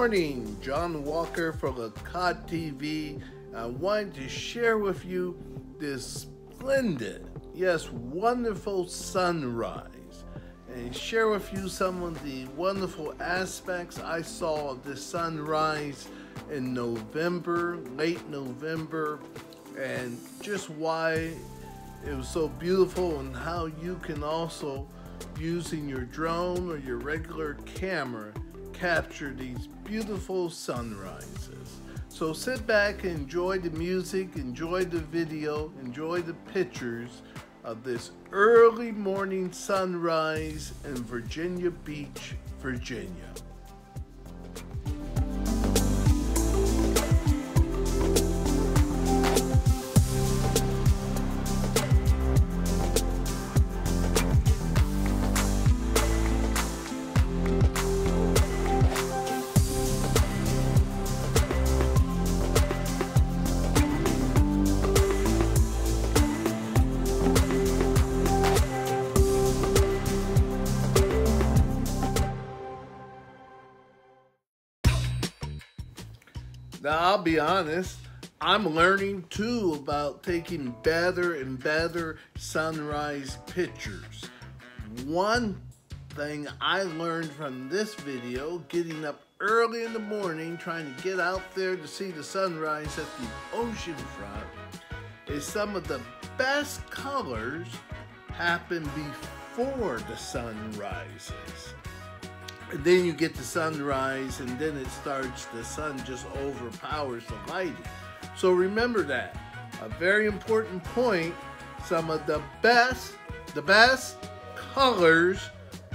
morning, John Walker for Lakat TV. I wanted to share with you this splendid, yes, wonderful sunrise, and share with you some of the wonderful aspects I saw of this sunrise in November, late November, and just why it was so beautiful and how you can also, using your drone or your regular camera, capture these beautiful sunrises. So sit back and enjoy the music, enjoy the video, enjoy the pictures of this early morning sunrise in Virginia Beach, Virginia. Now, I'll be honest, I'm learning too about taking better and better sunrise pictures. One thing I learned from this video, getting up early in the morning, trying to get out there to see the sunrise at the ocean front, is some of the best colors happen before the sun rises. And then you get the sunrise, and then it starts, the sun just overpowers the lighting. So remember that. A very important point, some of the best colors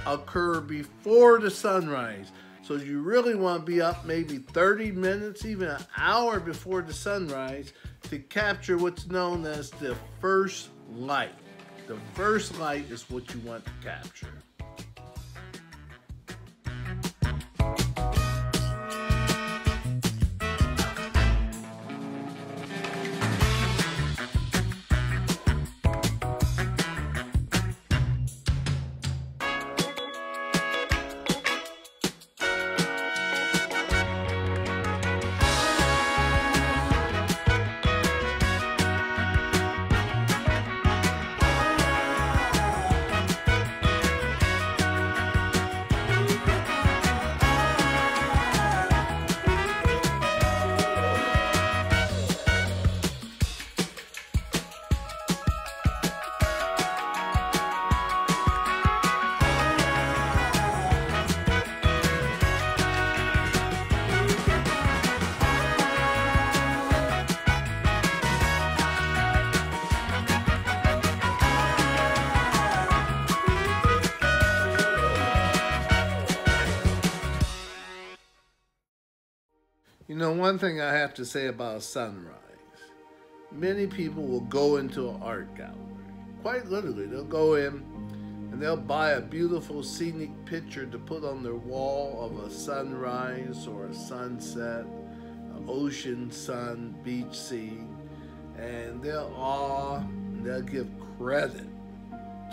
occur before the sunrise. So you really want to be up maybe 30 minutes, even an hour before the sunrise to capture what's known as the first light. The first light is what you want to capture. You know, one thing I have to say about sunrise, many people will go into an art gallery. Quite literally, they'll go in and they'll buy a beautiful scenic picture to put on their wall of a sunrise or a sunset, an ocean, sun, beach scene, and they'll give credit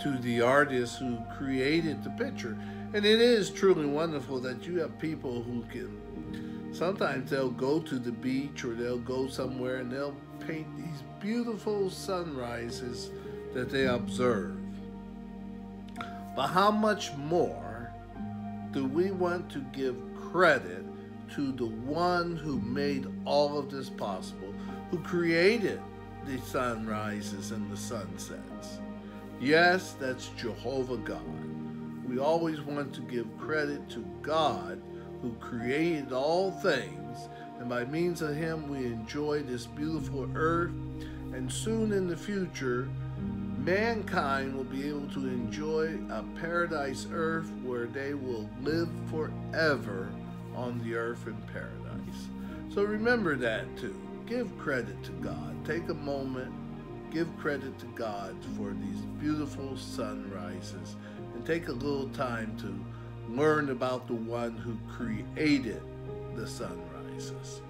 to the artist who created the picture. And it is truly wonderful that you have people who can, sometimes they'll go to the beach or they'll go somewhere and they'll paint these beautiful sunrises that they observe. But how much more do we want to give credit to the one who made all of this possible, who created the sunrises and the sunsets? Yes, that's Jehovah God. We always want to give credit to God, who created all things, and by means of him we enjoy this beautiful earth, and soon in the future mankind will be able to enjoy a paradise earth where they will live forever on the earth in paradise. So remember that too. Give credit to God. Take a moment, give credit to God for these beautiful sunrises, and take a little time to learn about the one who created the sunrises.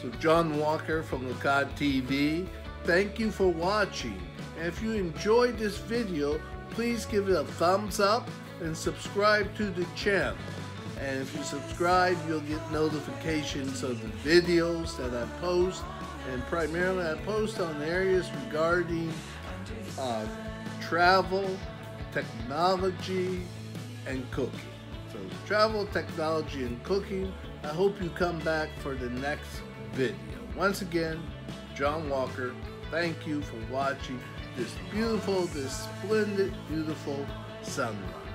So John Walker from Lacad TV, thank you for watching. And if you enjoyed this video, please give it a thumbs up and subscribe to the channel. And if you subscribe, you'll get notifications of the videos that I post. And primarily I post on areas regarding travel, technology, and cooking. So travel, technology, and cooking. I hope you come back for the next video. Once again, John Walker, thank you for watching this beautiful, this splendid, beautiful sunrise.